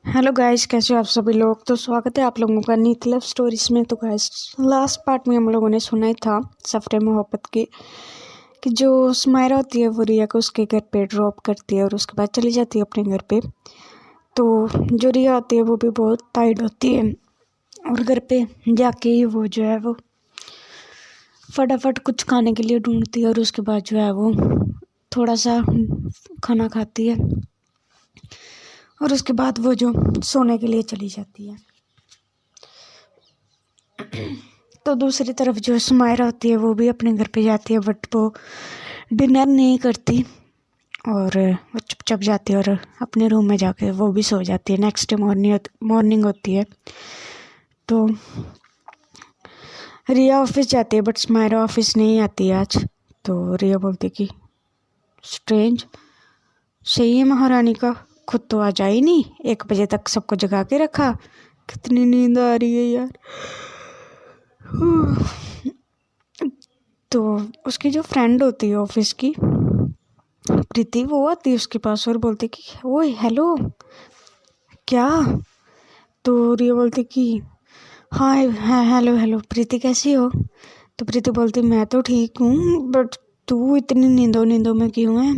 Hello guys, कैसे हो आप सभी लोग। तो स्वागत है आप लोगों का नीत लव स्टोरीज में। तो गाइस, लास्ट पार्ट में हम लोगों ने सुना ही था सफरे मोहब्बत की कि जो सुमायरा होती है वो रिया को उसके घर पे ड्रॉप करती है और उसके बाद चली जाती है अपने घर पे। तो जो रिया होती है वो भी बहुत टाइड होती है और घर पे जाके ही वो जो है वो फटाफट कुछ खाने के लिए ढूंढती है और उसके बाद जो है वो थोड़ा सा खाना खाती है और उसके बाद वो जो सोने के लिए चली जाती है। तो दूसरी तरफ जो सुमायरा होती है वो भी अपने घर पे जाती है, बट वो डिनर नहीं करती और वो चुपचाप जाती है और अपने रूम में जाके वो भी सो जाती है। नेक्स्ट डे मॉर्निंग होती है तो रिया ऑफिस जाती है, बट सुमायरा ऑफिस नहीं आती है आज। तो रिया बोलती कि स्ट्रेंज, सही है महारानी का, खुद तो आज आई नहीं, 1 बजे तक सबको जगा के रखा। कितनी नींद आ रही है यार। तो उसकी जो फ्रेंड होती है ऑफिस की प्रीति, वो आती है उसके पास और बोलती कि ओए हेलो, क्या। तो रिया बोलती कि हाँ हेलो हेलो प्रीति, कैसी हो। तो प्रीति बोलती मैं तो ठीक हूँ, बट तू इतनी नींदों में क्यों है।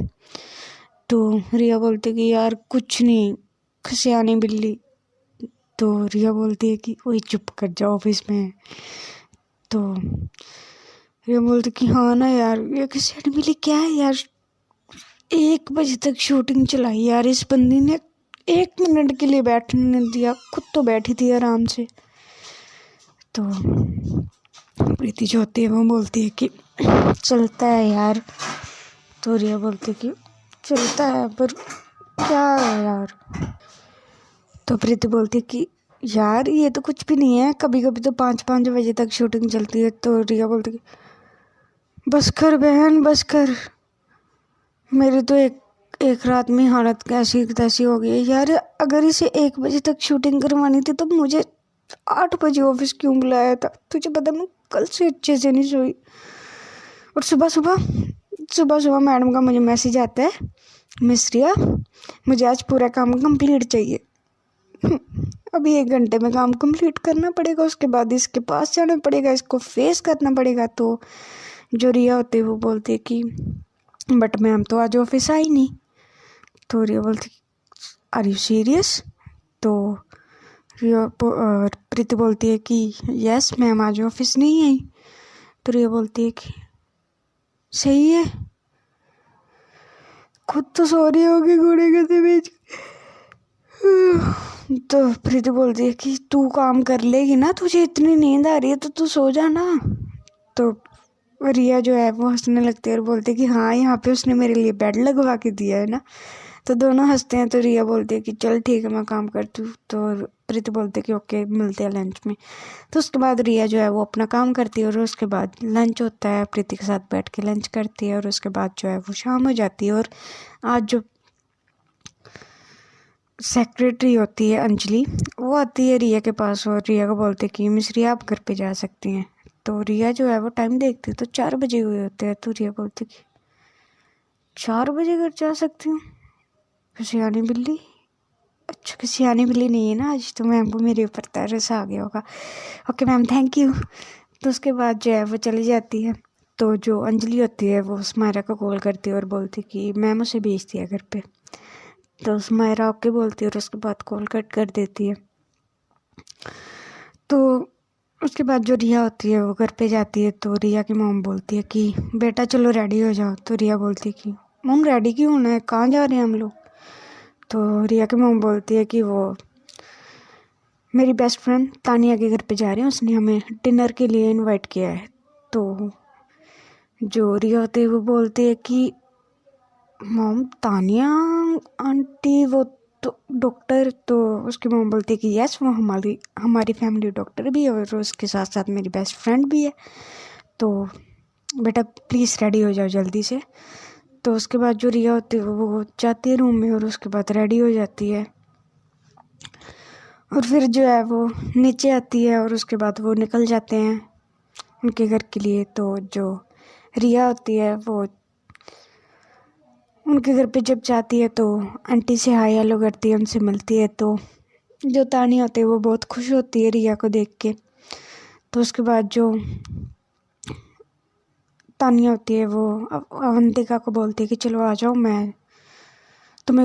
तो रिया बोलती कि यार कुछ नहीं, खसियानी बिल्ली। तो रिया बोलती है कि ओए चुप कर जाओ, ऑफिस में है। तो रिया बोलती कि हाँ ना यार, ये खसियानी बिल्ली क्या है यार, 1 बजे तक शूटिंग चलाई यार, इस बंदी ने 1 मिनट के लिए बैठने नहीं दिया, खुद तो बैठी थी आराम से। तो प्रीति जो होती है वो बोलती है कि चलता है यार। तो रिया बोलती है कि चलता है पर क्या है यार। तो प्रीति बोलती है कि यार ये तो कुछ भी नहीं है, कभी कभी तो 5-5 बजे तक शूटिंग चलती है। तो रिया बोलती है कि बस कर बहन, बस कर, मेरी तो एक रात में हालत कैसी तैसी हो गई है यार। अगर इसे 1 बजे तक शूटिंग करवानी थी तो मुझे 8 बजे ऑफिस क्यों बुलाया था। तुझे पता, मैं कल से अच्छे से नहीं सोई और सुबह सुबह मैडम का मुझे मैसेज आता है, मिस रिया मुझे आज पूरा काम कंप्लीट चाहिए। अभी 1 घंटे में काम कंप्लीट करना पड़ेगा, उसके बाद इसके पास जाना पड़ेगा, इसको फेस करना पड़ेगा। तो जो रिया होती है वो बोलती है कि बट मैम तो आज ऑफिस आई नहीं। तो रिया बोलती आर यू सीरियस। तो प्रीति बोलती है कि यस मैम, आज ऑफिस नहीं आई। तो रिया बोलती है कि सही है, खुद तो सो रही होगी घोड़े गधे बेच। तो प्रीति बोलती है कि तू काम कर लेगी ना, तुझे इतनी नींद आ रही है तो तू सो जा ना। तो रिया जो है वो हंसने लगती है और बोलती है कि हाँ, यहाँ पे उसने मेरे लिए बेड लगवा के दिया है ना। तो दोनों हंसते हैं। तो रिया बोलती है कि चल ठीक है, मैं काम करती हूँ। तो प्रीति बोलती है कि ओके, मिलते हैं लंच में। तो उसके बाद रिया जो है वो अपना काम करती है और उसके बाद लंच होता है, प्रीति के साथ बैठ के लंच करती है और उसके बाद जो है वो शाम हो जाती है। और आज जो सेक्रेटरी होती है अंजलि, वो आती है रिया के पास और रिया को बोलती है कि मिस रिया आप घर पे जा सकती हैं। तो रिया जो है वो टाइम देखती है तो 4 बजे हुए होते हैं। तो रिया बोलती है कि 4 बजे घर जा सकती हूँ, सियानी बिल्ली। अच्छा, कि सियानी बिल्ली नहीं है ना आज, तो मैम को मेरे ऊपर तरस आ गया होगा। Okay ma'am, thank you. तो उसके बाद जो है वो चली जाती है। तो जो अंजलि होती है वो सुमायरा को कॉल करती है और बोलती है कि मैम उसे भेज दिया घर पे। तो सुमायरा ओके बोलती है और उसके बाद कॉल कट कर देती है। तो उसके बाद जो रिया होती है वो घर पे जाती है। तो रिया की मॉम बोलती है कि बेटा चलो रेडी हो जाओ। तो रिया बोलती है कि मॉम रेडी क्यों होना है, कहाँ जा रहे हैं हम लोग। तो रिया की मॉम बोलती है कि वो मेरी बेस्ट फ्रेंड तानिया के घर पे जा रहे हैं, उसने हमें डिनर के लिए इनवाइट किया है। तो जो रिया होती है वो बोलती है कि मॉम तानिया आंटी वो तो डॉक्टर। तो उसकी मॉम बोलती है कि यस, वो हमारी फैमिली डॉक्टर भी है और उसके साथ साथ मेरी बेस्ट फ्रेंड भी है। तो बेटा प्लीज़ रेडी हो जाओ जल्दी से। तो उसके बाद जो रिया होती है वो जाती है रूम में और उसके बाद रेडी हो जाती है और फिर जो है वो नीचे आती है और उसके बाद वो निकल जाते हैं उनके घर के लिए। तो जो रिया होती है वो उनके घर पे जब जाती है तो आंटी से हाय हेलो करती है, उनसे मिलती है। तो जो तानी होती है वो बहुत खुश होती है रिया को देख के। तो उसके बाद जो तानिया होती है वो अवंतिका को बोलती है कि चलो आ जाओ,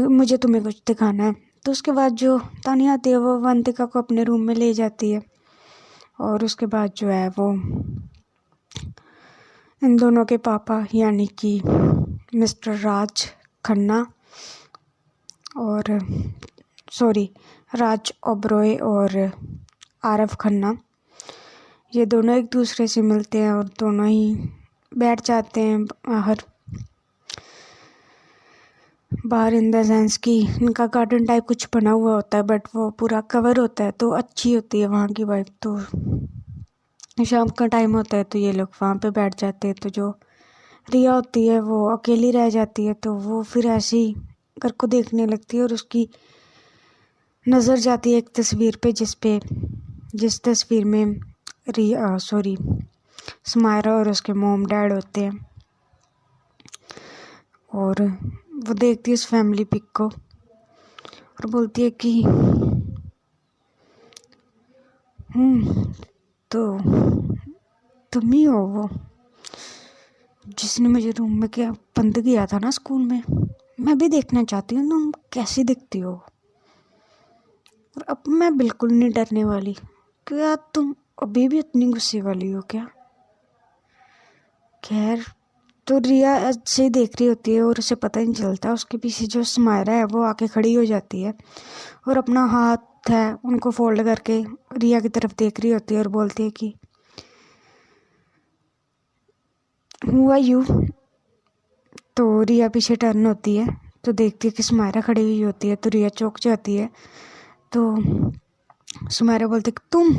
मुझे तुम्हें कुछ दिखाना है। तो उसके बाद जो तानिया आती है वो अवंतिका को अपने रूम में ले जाती है। और उसके बाद जो है वो इन दोनों के पापा यानी कि मिस्टर राज खन्ना और राज ओबरॉय और आरव खन्ना, ये दोनों एक दूसरे से मिलते हैं और दोनों ही बैठ जाते हैं बाहर इन द सेंस कि इनका गार्डन टाइप कुछ बना हुआ होता है, बट वो पूरा कवर होता है तो अच्छी होती है वहाँ की वाइब। तो शाम का टाइम होता है तो ये लोग वहाँ पे बैठ जाते हैं। तो जो रिया होती है वो अकेली रह जाती है, तो वो फिर ऐसे ही घर को देखने लगती है और उसकी नज़र जाती है एक तस्वीर पे जिस तस्वीर में समायरा और उसके मॉम डैड होते हैं। और वो देखती है उस फैमिली पिक को और बोलती है कि तो तुम ही हो वो जिसने मुझे रूम में क्या बंद किया था ना स्कूल में। मैं भी देखना चाहती हूँ तुम कैसी दिखती हो। और अब मैं बिल्कुल नहीं डरने वाली। क्या तुम अभी भी इतनी गुस्से वाली हो क्या? खैर, तो रिया ऐसे ही देख रही होती है और उसे पता ही नहीं चलता। उसके पीछे जो समायरा है वो आके खड़ी हो जाती है और अपना हाथ है उनको फोल्ड करके रिया की तरफ देख रही होती है और बोलती है कि हु आर यू। तो रिया पीछे टर्न होती है तो देखती है कि समायरा खड़ी हुई होती है। तो रिया चौंक जाती है। तो समायरा बोलती है तुम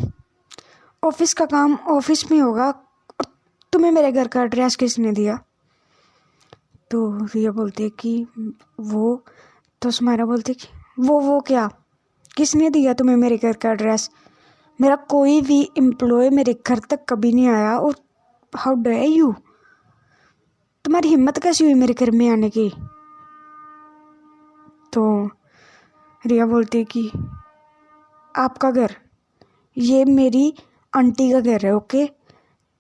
ऑफिस का काम ऑफिस में होगा और तुम्हें मेरे घर का एड्रेस किसने दिया? तो रिया बोलती है कि वो। तो समायरा बोलती है कि वो क्या, किसने दिया तुम्हें मेरे घर का एड्रेस? मेरा कोई भी एम्प्लॉय मेरे घर तक कभी नहीं आया और हाउ डेयर यू, तुम्हारी हिम्मत कैसी हुई मेरे घर में आने की? तो रिया बोलती है कि आपका घर, ये मेरी आंटी का घर है, ओके।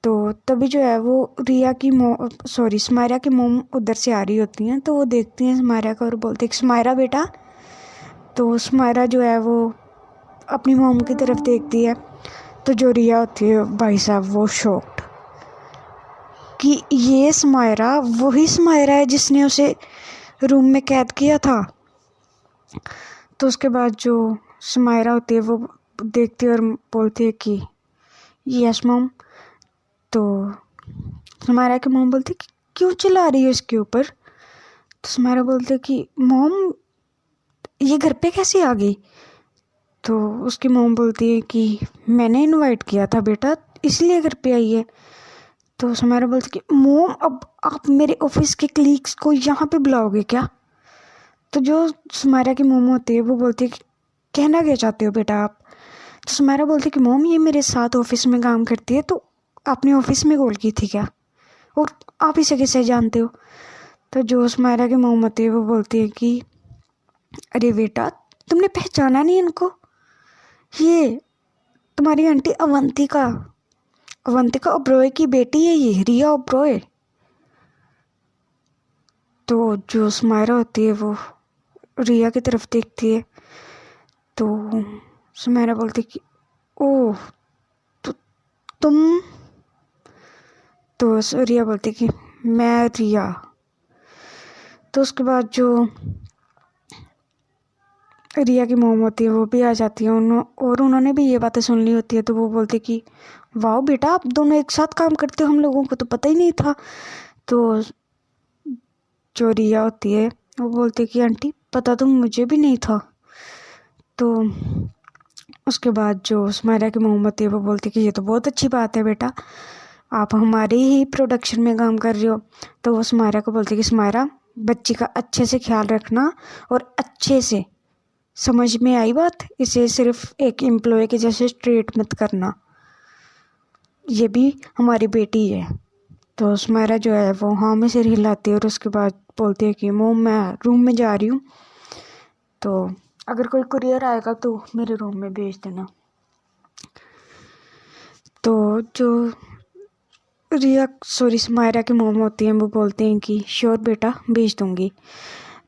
तो तभी जो है वो समायरा की मोम उधर से आ रही होती हैं। तो वो देखती हैं समायरा को और बोलती है समायरा बेटा। तो समायरा जो है वो अपनी मोम की तरफ देखती है। तो जो रिया होती है भाई साहब वो शॉक्ड कि ये समायरा वही समायरा है जिसने उसे रूम में कैद किया था। तो उसके बाद जो समायरा होती है वो देखती है और बोलती है कि यस मॉम। तो समायरा की मॉम बोलती है कि क्यों चिल्ला रही है इसके ऊपर? तो समायरा बोलती है कि मॉम ये घर पे कैसे आ गई? तो उसकी मॉम बोलती है कि मैंने इनवाइट किया था बेटा, इसलिए घर पे आई है। तो समायरा बोलती है कि मॉम अब आप मेरे ऑफिस के कलीग्स को यहाँ पे बुलाओगे क्या? तो जो समायरा की मॉम होती है वो बोलती है कि कहना क्या चाहते हो बेटा आप? तो समायरा बोलती है कि मॉम ये मेरे साथ ऑफिस में काम करती है, तो आपने ऑफिस में कॉल की थी क्या? और आप इसे कैसे जानते हो? तो जो समायरा की मॉम होती है वो बोलती है कि अरे बेटा तुमने पहचाना नहीं इनको, ये तुम्हारी आंटी अवंतिका ओबरॉय की बेटी है, ये रिया ओबरॉय। तो जो समायरा होती है वो रिया की तरफ देखती है। तो समायरा बोलती कि ओह तो तुम। तो रिया बोलती कि मैं रिया। तो उसके बाद जो रिया की मोम होती है वो भी आ जाती है और उन्होंने भी ये बातें सुन ली होती है। तो वो बोलती कि वाह बेटा आप दोनों एक साथ काम करते हो, हम लोगों को तो पता ही नहीं था। तो जो रिया होती है वो बोलती कि आंटी पता तो मुझे भी नहीं था। तो उसके बाद जो समायरा की मोम होती है वो बोलती कि ये तो बहुत अच्छी बात है बेटा, आप हमारे ही प्रोडक्शन में काम कर रहे हो। तो वो समायरा को बोलती कि समायरा बच्ची का अच्छे से ख्याल रखना और अच्छे से, समझ में आई बात? इसे सिर्फ एक एम्प्लॉय के जैसे ट्रीट मत करना, ये भी हमारी बेटी है। तो समायरा जो है वो हाँ में सिर हिलाती है और उसके बाद बोलती है कि मोम मैं रूम में जा रही हूँ। तो अगर कोई कुरियर आएगा तो मेरे रूम में भेज देना। तो जो रिया सॉरी समायरा की मॉम होती हैं वो बोलते हैं कि श्योर बेटा भेज दूँगी।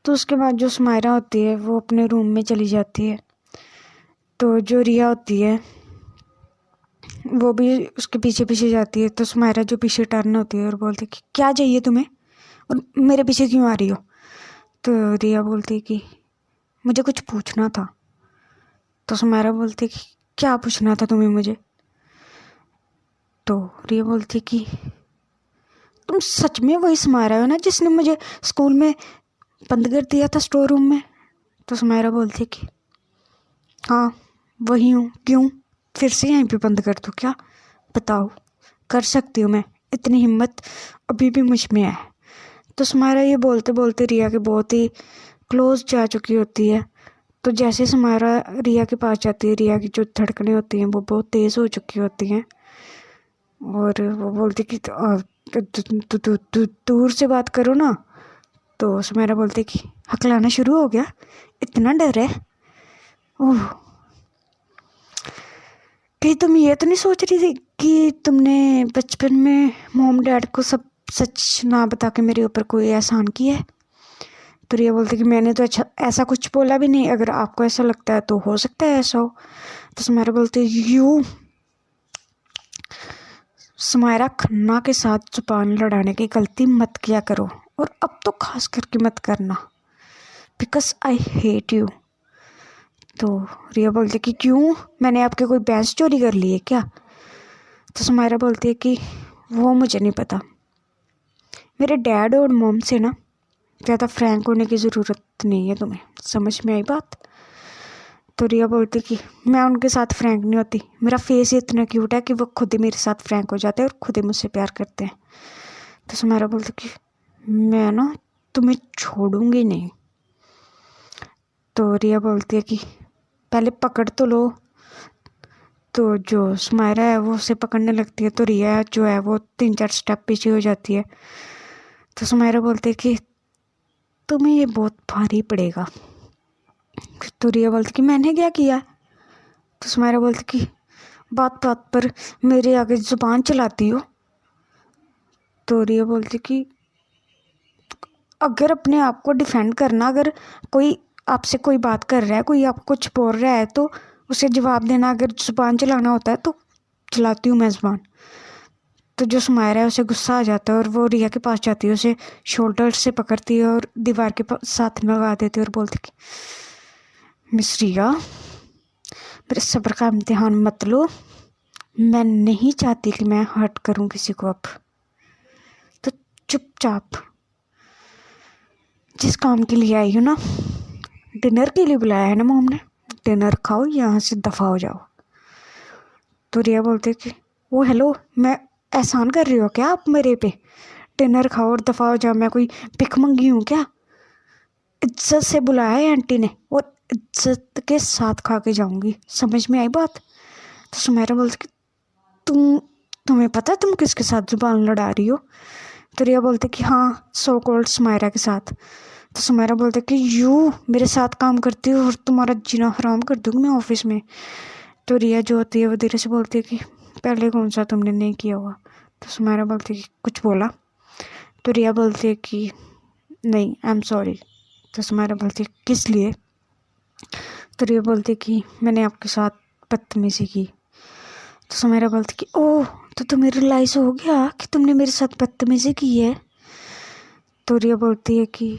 तो उसके बाद जो समायरा होती है वो अपने रूम में चली जाती है। तो जो रिया होती है वो भी उसके पीछे पीछे जाती है। तो समायरा जो पीछे टर्न होती है और बोलती है कि क्या चाहिए तुम्हें और मेरे पीछे क्यों आ रही हो। तो रिया बोलती है कि मुझे कुछ पूछना था। तो समायरा बोलती है कि क्या पूछना था तुम्हें मुझे। तो रिया बोलती है कि तुम सच में वही समायरा हो ना जिसने मुझे स्कूल में बंद कर दिया था स्टोर रूम में। तो समायरा बोलती है कि हाँ वही हूँ, क्यों फिर से यहीं पे बंद कर दूँ क्या, बताओ कर सकती हूँ मैं, इतनी हिम्मत अभी भी मुझ में है। तो समायरा ये बोलते बोलते रिया के बहुत ही क्लोज जा चुकी होती है। तो जैसे समायरा रिया के पास जाती है रिया की जो धड़कनें होती हैं वो बहुत तेज़ हो चुकी होती हैं और वो बोलती कि दूर से बात करो ना। तो समायरा बोलती कि हकलाना शुरू हो गया, इतना डर है। ओह, कहीं तुम ये तो नहीं सोच रही थी कि तुमने बचपन में मॉम डैड को सब सच ना बता के मेरे ऊपर कोई एहसान किया है। तो रिया बोलती कि मैंने तो अच्छा ऐसा कुछ बोला भी नहीं, अगर आपको ऐसा लगता है तो हो सकता है ऐसा हो। तो समायरा बोलती यू समायरा खन्ना के साथ जुबान लड़ाने की गलती मत किया करो और अब तो खास करके मत करना, बिकॉज आई हेट यू। तो रिया बोलती कि क्यों, मैंने आपके कोई भैंस चोरी कर ली है क्या। तो समायरा बोलती है कि वो मुझे नहीं पता, मेरे डैड और मॉम से ना ज़्यादा फ्रैंक होने की ज़रूरत नहीं है तुम्हें, समझ में आई बात। तो रिया बोलती कि मैं उनके साथ फ्रैंक नहीं होती, मेरा फेस ही इतना क्यूट है कि वो खुद ही मेरे साथ फ्रैंक हो जाते हैं और खुद ही मुझसे प्यार करते हैं। तो समायरा बोलती कि मैं ना तुम्हें छोड़ूंगी नहीं। तो रिया बोलती है कि पहले पकड़ तो लो। तो जो समायरा है वो उसे पकड़ने लगती है तो रिया जो है वो 3-4 स्टेप पीछे हो जाती है। तो समायरा बोलती है कि तुम्हें ये बहुत भारी पड़ेगा। तो रिया बोलती कि मैंने क्या किया। तो समायरा बोलती कि बात बात पर मेरे आगे जुबान चलाती हो। तो रिया बोलती कि अगर अपने आप को डिफेंड करना, अगर कोई आपसे कोई बात कर रहा है, कोई आपको कुछ बोल रहा है तो उसे जवाब देना, अगर जुबान चलाना होता है तो चलाती हूँ मैं जुबान। तो जो समायरा है उसे गुस्सा आ जाता है और वो रिया के पास जाती है, उसे शोल्डर से पकड़ती है और दीवार के साथ लगा देती है और बोलती कि मिस रिया मेरे सब्र का इम्तिहान मत लो, मैं नहीं चाहती कि मैं हर्ट करूँ किसी को अब, तो चुपचाप जिस काम के लिए आई हो ना, डिनर के लिए बुलाया है ना मॉम ने, डिनर खाओ, यहाँ से दफ़ा हो जाओ। तो रिया बोलते कि वो हेलो, मैं एहसान कर रही हो क्या आप मेरे पे, डिनर खाओ और दफ़ा हो जाओ, मैं कोई भिख मंगी हूँ क्या। इज्जत से बुलाया है आंटी ने और इज्जत के साथ खा के जाऊँगी, समझ में आई बात। तो सुमेरा बोलती कि तुम्हें पता है तुम किसके साथ जुबान लड़ा रही हो। तो रिया बोलते कि हाँ सो कॉल्ड सुमेरा के साथ। तो सुमेरा बोलते कि यू मेरे साथ काम करती हो और तुम्हारा जीना हराम कर दूँगी मैं ऑफिस में। तो रिया जो होती है वो धीरे से बोलती है कि पहले कौन सा तुमने नहीं किया हुआ। तो सुमेरा बोलती है कि कुछ बोला। तो रिया बोलती है कि नहीं आई एम सॉरी। तो सुमेरा बोलती है किस लिए। तो रिया बोलती है कि मैंने आपके साथ बदतमीजी की। तो सुमेरा बोलती कि ओह तो तुम्हें रियलाइज़ हो गया कि तुमने मेरे साथ बदतमीजी की है। तो रिया बोलती है कि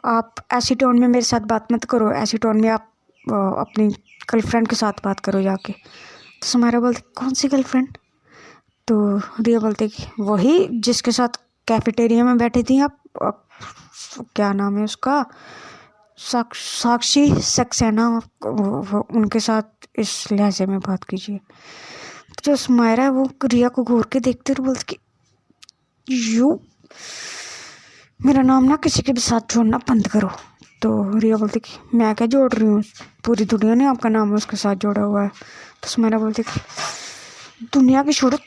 आप ऐसी टोन में मेरे साथ बात मत करो, ऐसी टोन में आप अपनी गर्लफ्रेंड के साथ बात करो जाके। तो सुमेरा बोलती कौन सी गर्लफ्रेंड। तो रिया बोलती कि वही जिसके साथ कैफेटेरिया में बैठी थी आप क्या नाम है उसका, साक्षी सक्सेना, उनके साथ इस लहजे में बात कीजिए। जो सुमायरा है वो रिया को घूर के देखते और बोलती कि यू मेरा नाम ना किसी के भी साथ जोड़ना बंद करो। तो रिया बोलती कि मैं क्या जोड़ रही हूँ, पूरी दुनिया ने आपका नाम उसके साथ जोड़ा हुआ है। तो सुमायरा बोलती कि दुनिया की छोड़ो,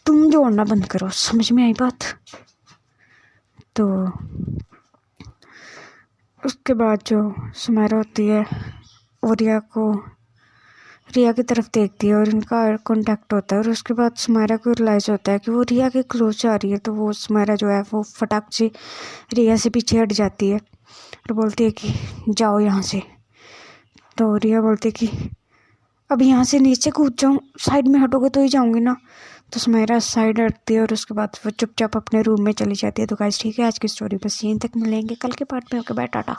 तुम जोड़ना बंद करो, समझ में आई बात। तो उसके बाद जो सुमायरा होती है वो रिया की तरफ देखती है और इनका कांटेक्ट होता है। और उसके बाद सुमायरा को रियलाइज़ होता है कि वो रिया के क्लोज जा रही है, तो वो सुमायरा जो है वो फटाक से रिया से पीछे हट जाती है और बोलती है कि जाओ यहाँ से। तो रिया बोलती है कि अब यहाँ से नीचे कूद जाऊँ, साइड में हटोगे तो ही जाऊँगी ना। तो सुमायरा साइड हटती है और उसके बाद वो चुपचाप अपने रूम में चली जाती है। तो गाइस ठीक है, आज की स्टोरी बस यहीं तक, मिलेंगे कल के पार्ट में। Okay bye, Tata.